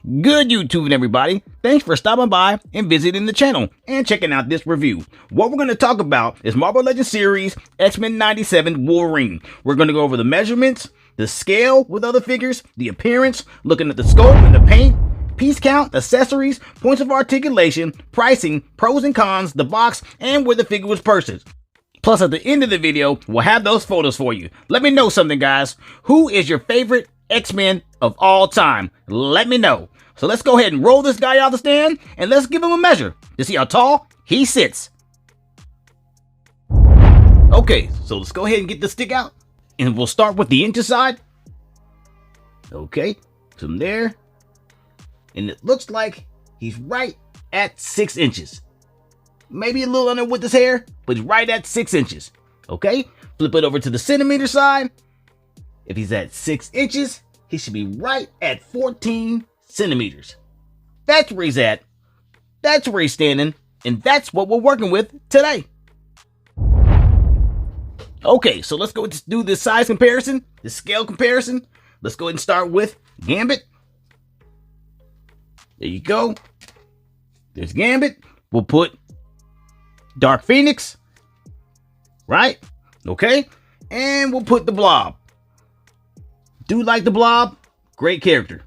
Good YouTube, everybody. Thanks for stopping by and visiting the channel and checking out this review. What we're going to talk about is Marvel Legends series X-Men 97 Wolverine. We're going to go over the measurements, the scale with other figures, the appearance, looking at the scope and the paint, piece count, accessories, points of articulation, pricing, pros and cons, the box, and where the figure was purchased. Plus, at the end of the video, we'll have those photos for you. Let me know something, guys. Who is your favorite X-Men of all time? Let me know. So let's go ahead and roll this guy out the stand and let's give him a measure to see how tall he sits. Okay, so let's go ahead and get the stick out and we'll start with the inches side. Okay, from there. And it looks like he's right at 6 inches. Maybe a little under with his hair, but he's right at 6 inches. Okay, flip it over to the centimeter side. If he's at 6 inches, he should be right at 14 centimeters. That's where he's at. That's where he's standing. And that's what we're working with today. Okay, so let's go do this size comparison, the scale comparison. Let's go ahead and start with Gambit. There you go. There's Gambit. We'll put Dark Phoenix. Right? Okay. And we'll put the Blob. Do like the Blob. Great character.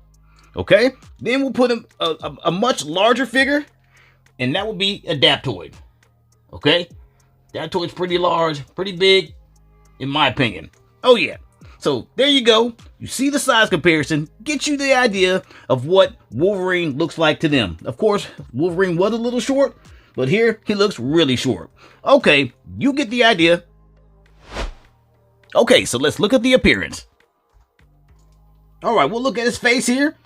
Okay, then we'll put a much larger figure, and that will be Adaptoid. Okay, Adaptoid's pretty large, pretty big, in my opinion. Oh yeah, so there you go. You see the size comparison, get you the idea of what Wolverine looks like to them. Of course, Wolverine was a little short, but here he looks really short. Okay, you get the idea. Okay, so let's look at the appearance. All right, we'll look at his face here.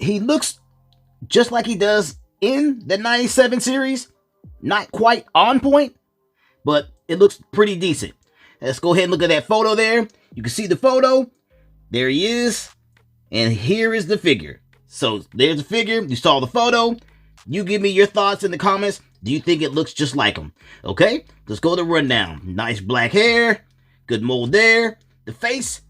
He looks just like he does in the 97 series. Not quite on point, but it looks pretty decent. Let's go ahead and look at that photo there. You can see the photo. There he is. And here is the figure. So there's the figure. You saw the photo. You give me your thoughts in the comments. Do you think it looks just like him? Okay, let's go to the rundown. Nice black hair. Good mold there. The face.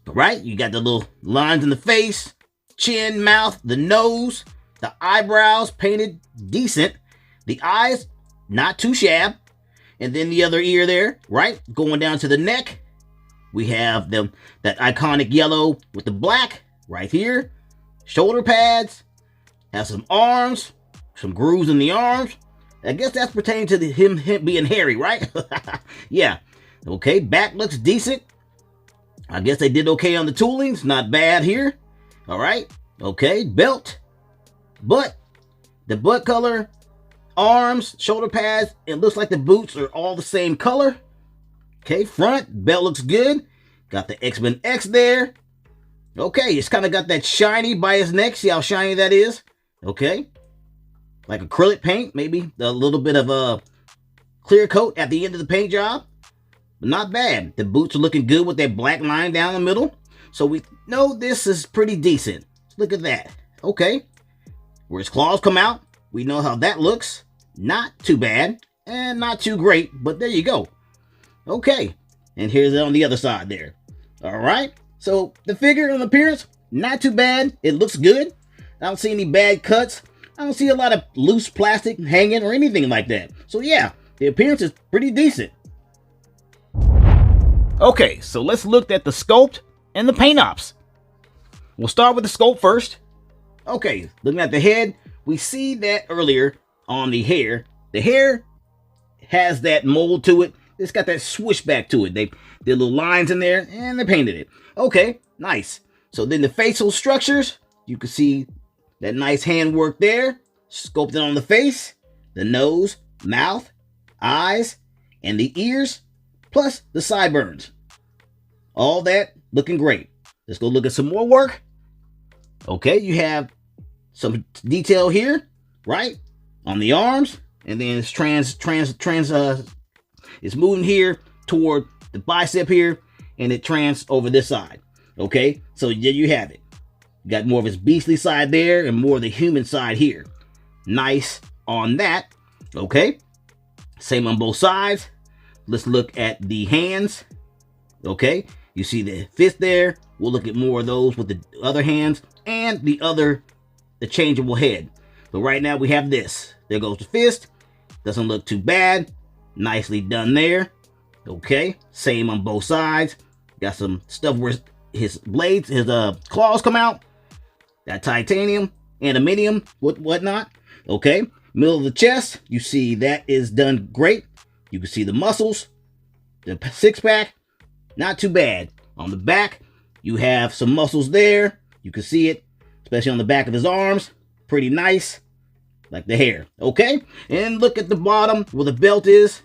Right, you got the little lines in the face, chin, mouth, the nose, the eyebrows painted decent, the eyes not too shab, and then the other ear there, right, going down to the neck. We have that iconic yellow with the black right here, shoulder pads, have some arms, some grooves in the arms. I guess that's pertaining to him being hairy, right? Yeah. Okay, back looks decent. I guess they did okay on the toolings. Not bad here. All right. Okay. Belt. Butt. The butt color. Arms. Shoulder pads. It looks like the boots are all the same color. Okay. Front. Belt looks good. Got the X-Men X there. Okay. It's kind of got that shiny by his neck. See how shiny that is? Okay. Like acrylic paint. Maybe a little bit of a clear coat at the end of the paint job. But not bad. The boots are looking good with that black line down the middle. So we know this is pretty decent. Look at that. Okay. Where his claws come out. We know how that looks. Not too bad. And not too great. But there you go. Okay. And here's it on the other side there. Alright. So the figure and appearance, not too bad. It looks good. I don't see any bad cuts. I don't see a lot of loose plastic hanging or anything like that. So yeah, the appearance is pretty decent. Okay, so let's look at the sculpt and the paint ops. We'll start with the sculpt first. Okay, looking at the head, we see that earlier on the hair. The hair has that mold to it. It's got that swoosh back to it. They did little lines in there and they painted it. Okay, nice. So then the facial structures, you can see that nice handwork there. Sculpted on the face, the nose, mouth, eyes, and the ears. Plus the sideburns. All that looking great. Let's go look at some more work. Okay, you have some detail here, right? On the arms. And then it's it's moving here toward the bicep here. And it trans over this side. Okay, so there you have it. You got more of his beastly side there and more of the human side here. Nice on that. Okay, same on both sides. Let's look at the hands. Okay, you see the fist there, We'll look at more of those with the other hands and the changeable head. But right now we have this. There goes the fist. Doesn't look too bad. Nicely done there. Okay, same on both sides. Got some stuff where his blades, his claws come out. That titanium, aluminium, whatnot. Okay, middle of the chest, you see that is done great. You can see the muscles, the six-pack, not too bad. On the back, you have some muscles there. You can see it, especially on the back of his arms. Pretty nice, like the hair. Okay, and look at the bottom where the belt is.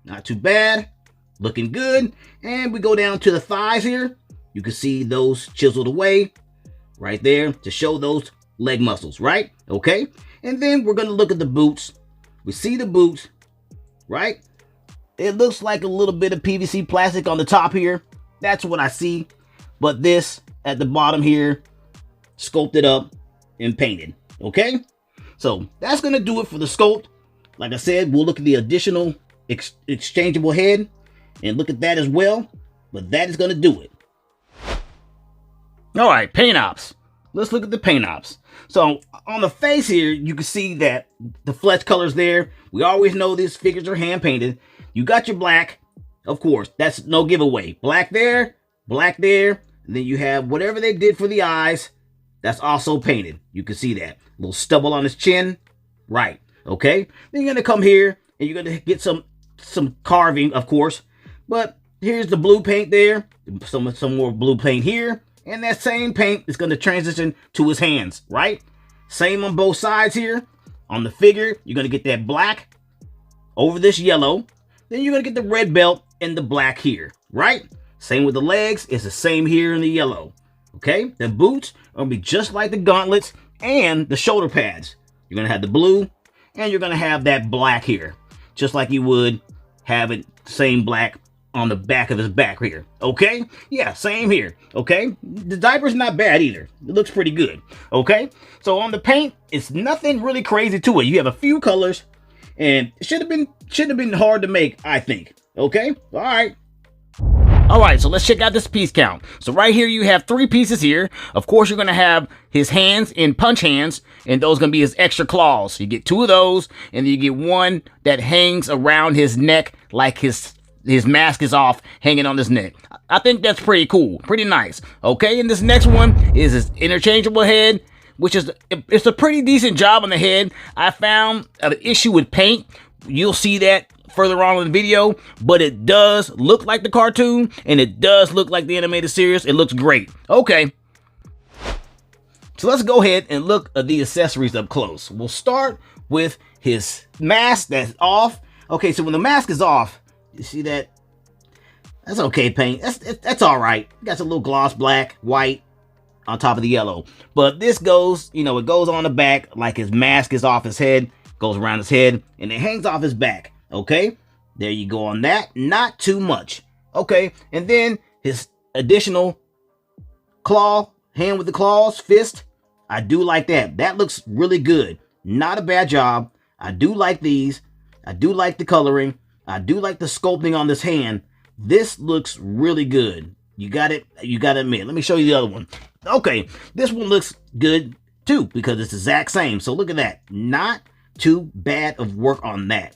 Not too bad, looking good. And we go down to the thighs here. You can see those chiseled away right there to show those leg muscles, right? Okay, and then we're gonna look at the boots. We see the boots, right? It looks like a little bit of PVC plastic on the top here. That's what I see. But this at the bottom here, sculpted up and painted. Okay, so that's gonna do it for the sculpt. Like I said, we'll look at the additional exchangeable head and look at that as well. But that is gonna do it. All right, paint ops. Let's look at the paint ops. So on the face here, you can see that the flesh color's there. We always know these figures are hand painted. You got your black, of course, that's no giveaway. Black there, and then you have whatever they did for the eyes. That's also painted. You can see that. Little stubble on his chin. Right. Okay. Then you're gonna come here and you're gonna get some carving, of course. But here's the blue paint there. Some more blue paint here. And that same paint is going to transition to his hands, right? Same on both sides here. On the figure, you're going to get that black over this yellow. Then you're going to get the red belt and the black here, right? Same with the legs. It's the same here in the yellow. Okay? The boots are going to be just like the gauntlets and the shoulder pads. You're going to have the blue and you're going to have that black here. Just like you would have it same black on the back of his back here. Okay, yeah, same here. Okay, the diaper's not bad either. It looks pretty good. Okay, so on the paint, it's nothing really crazy to it. You have a few colors, and it should have been hard to make, I think. Okay, all right, so let's check out this piece count. So right here you have 3 pieces here. Of course, you're gonna have his hands in punch hands, and those gonna be his extra claws. You get 2 of those, and then you get 1 that hangs around his neck like his mask is off, hanging on his neck. I think that's pretty cool, pretty nice. Okay, and this next one is his interchangeable head, which is, it's a pretty decent job on the head. I found an issue with paint. You'll see that further on in the video, but it does look like the cartoon, and it does look like the animated series. It looks great. Okay, so let's go ahead and look at the accessories up close. We'll start with his mask that's off. Okay, so when the mask is off, you see that? That's okay paint. That's all right. Got a little gloss black, white on top of the yellow. But this goes, you know, it goes on the back like his mask is off his head, goes around his head, and it hangs off his back. Okay, there you go on that. Not too much. Okay, and then his additional claw, hand with the claws, fist. I do like that. That looks really good. Not a bad job. I do like these. I do like the coloring. I do like the sculpting on this hand. This looks really good. You got it. You got to admit. Let me show you the other one. Okay, this one looks good too because it's the exact same. So look at that. Not too bad of work on that.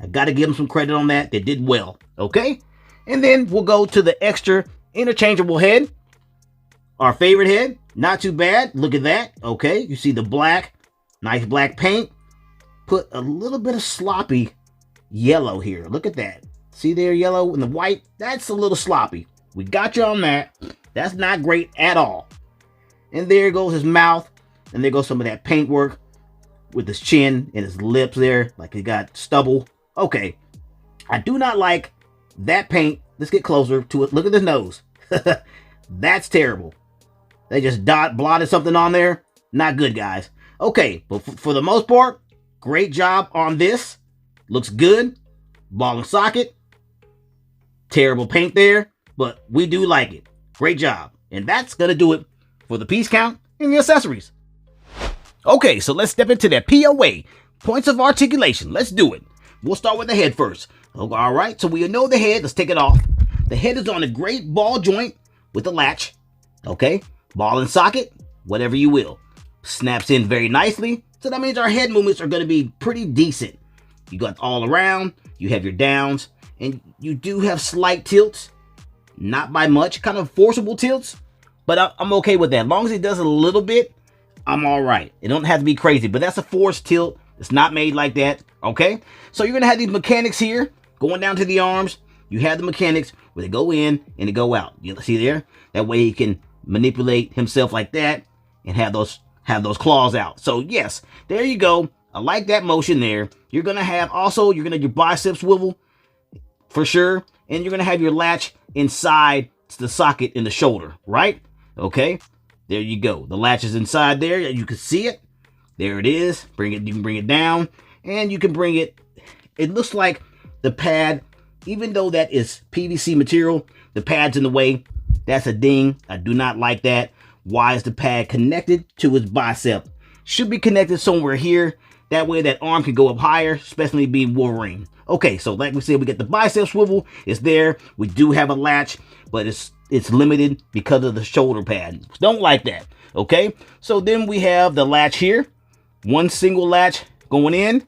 I got to give them some credit on that. They did well. Okay, and then we'll go to the extra interchangeable head. Our favorite head. Not too bad. Look at that. Okay, you see the black, nice black paint. Put a little bit of sloppy yellow here. Look at that. See there, yellow and the white? That's a little sloppy. We got you on that. That's not great at all. And there goes his mouth. And there goes some of that paint work with his chin and his lips there. Like he got stubble. Okay. I do not like that paint. Let's get closer to it. Look at his nose. That's terrible. They just blotted something on there. Not good, guys. Okay. But for the most part, great job on this. Looks good. Ball and socket. Terrible paint there, but we do like it. Great job. And that's going to do it for the piece count and the accessories. Okay, so let's step into that POA. Points of articulation. Let's do it. We'll start with the head first. All right, so we know the head. Let's take it off. The head is on a great ball joint with a latch. Okay, ball and socket, whatever you will. Snaps in very nicely. So that means our head movements are going to be pretty decent. You got all around, you have your downs, and you do have slight tilts. Not by much, kind of forcible tilts. But I'm okay with that. As long as it does a little bit, I'm all right. It don't have to be crazy, but that's a forced tilt. It's not made like that, okay? So you're going to have these mechanics here going down to the arms. You have the mechanics where they go in and they go out. You see there? That way he can manipulate himself like that and have those claws out. So yes, there you go. I like that motion there. You're going to have also, you're going to have your bicep swivel for sure. And you're going to have your latch inside the socket in the shoulder, right? Okay, there you go. The latch is inside there. You can see it. There it is. You can bring it down and you can bring it. It looks like the pad, even though that is PVC material, the pad's in the way. That's a ding. I do not like that. Why is the pad connected to his bicep? Should be connected somewhere here. That way that arm can go up higher, especially being Wolverine. Okay, so like we said, we get the bicep swivel. It's there. We do have a latch, but it's limited because of the shoulder pad. Don't like that. Okay, so then we have the latch here. One single latch going in,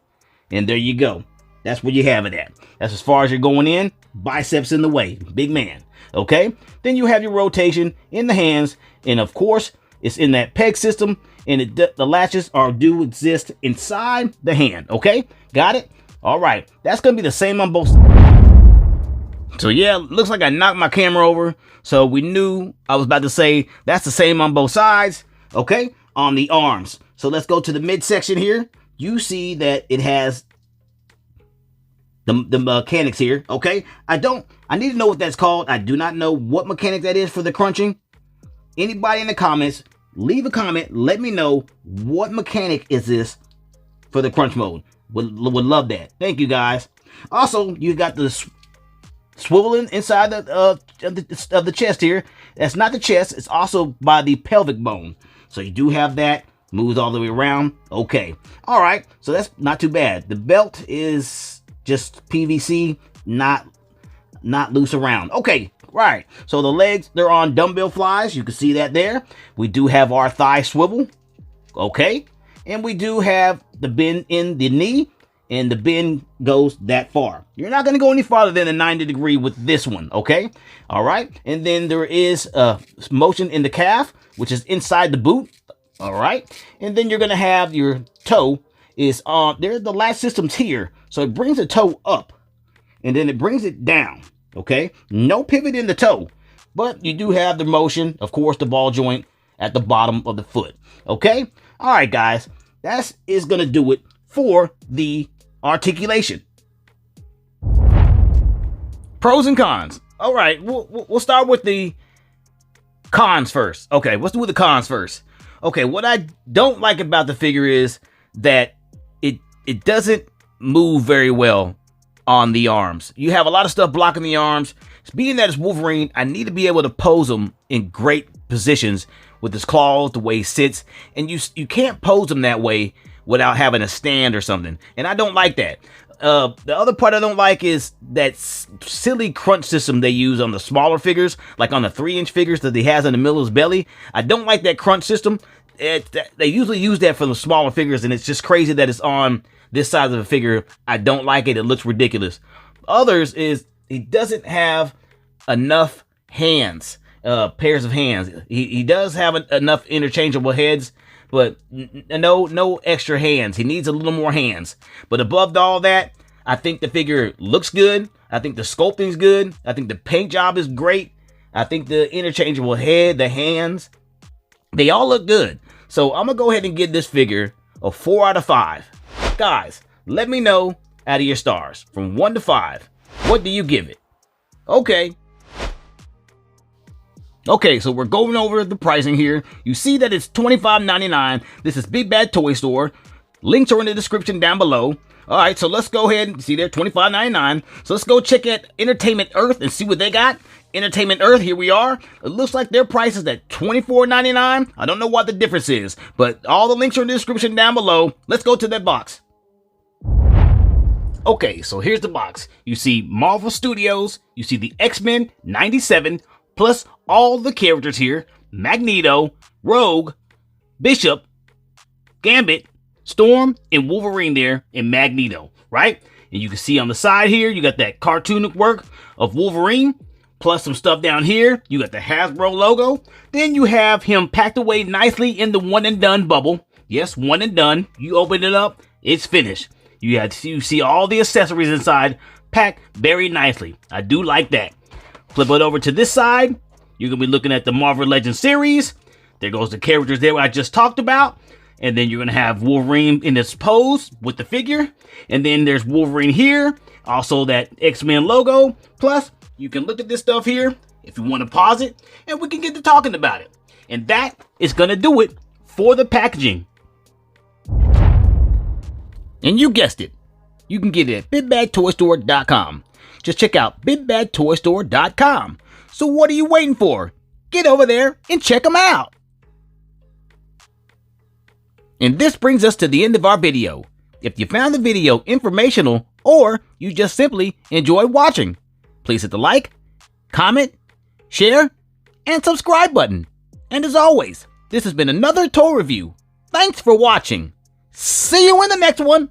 and there you go. That's where you have it at. That's as far as you're going in. Biceps in the way. Big man. Okay, then you have your rotation in the hands, and of course, it's in that peg system, and the latches do exist inside the hand. Okay, got it? All right, that's going to be the same on both sides. So yeah, looks like I knocked my camera over. So we knew I was about to say that's the same on both sides. Okay, on the arms. So let's go to the midsection here. You see that it has the mechanics here. Okay, I need to know what that's called. I do not know what mechanic that is for the crunching. Anybody in the comments, leave a comment. Let me know what mechanic is this for the crunch mode. Would love that. Thank you guys. Also, you got the swiveling inside of the chest here. That's not the chest. It's also by the pelvic bone. So you do have that. Moves all the way around. Okay. All right. So that's not too bad. The belt is just PVC, not loose around. Okay. Right. So the legs, they're on dumbbell flies. You can see that there. We do have our thigh swivel. Okay. And we do have the bend in the knee, and the bend goes that far. You're not going to go any farther than a 90 degree with this one. Okay. All right. And then there is a motion in the calf, which is inside the boot. All right. And then you're going to have your toe is on there. The latch system's here. So it brings the toe up and then it brings it down. Okay. No pivot in the toe, but you do have the motion, of course, the ball joint at the bottom of the foot. Okay. All right, guys, that is going to do it for the articulation. Pros and cons. All right. We'll start with the cons first. Okay. Let's do the cons first. Okay, what I don't like about the figure is that it doesn't move very well on the arms. You have a lot of stuff blocking the arms. Being that it's Wolverine, I need to be able to pose him in great positions with his claws, the way he sits, and you can't pose him that way without having a stand or something, and I don't like that. The other part I don't like is that silly crunch system they use on the smaller figures, like on the 3-inch figures that he has in the middle of his belly. I don't like that crunch system. They usually use that for the smaller figures, and it's just crazy that it's on this size of a figure. I don't like it. It looks ridiculous. Others is he doesn't have enough hands, pairs of hands. He does have enough interchangeable heads, but no extra hands. He needs a little more hands. But above all that, I think the figure looks good. I think the sculpting's good. I think the paint job is great. I think the interchangeable head, the hands, they all look good. So I'm going to go ahead and give this figure a 4 out of 5. Guys, let me know out of your stars from 1 to 5. What do you give it? Okay. Okay, so we're going over the pricing here. You see that it's $25.99. This is Big Bad Toy Store. Links are in the description down below. All right, so let's go ahead and see there, $25.99. So let's go check out Entertainment Earth and see what they got. Entertainment Earth, here we are. It looks like their price is at $24.99. I don't know what the difference is, but all the links are in the description down below. Let's go to that box. Okay, so here's the box. You see Marvel Studios. You see the X-Men 97, plus all the characters here, Magneto, Rogue, Bishop, Gambit, Storm, and Wolverine there in Magneto, right? And you can see on the side here, you got that cartoonic work of Wolverine, plus some stuff down here. You got the HASBRO logo. Then you have him packed away nicely in the one and done bubble. Yes, one and done. You open it up, it's finished. You see all the accessories inside, packed very nicely. I do like that. Flip it over to this side. You're going to be looking at the Marvel Legends series. There goes the characters there I just talked about. And then you're going to have Wolverine in its pose with the figure. And then there's Wolverine here. Also that X-Men logo. Plus, you can look at this stuff here if you want to pause it. And we can get to talking about it. And that is going to do it for the packaging. And you guessed it. You can get it at BigBadToyStore.com. Just check out BigBadToyStore.com. So what are you waiting for? Get over there and check them out. And this brings us to the end of our video. If you found the video informational or you just simply enjoyed watching, please hit the like, comment, share, and subscribe button. And as always, this has been another toy review. Thanks for watching. See you in the next one.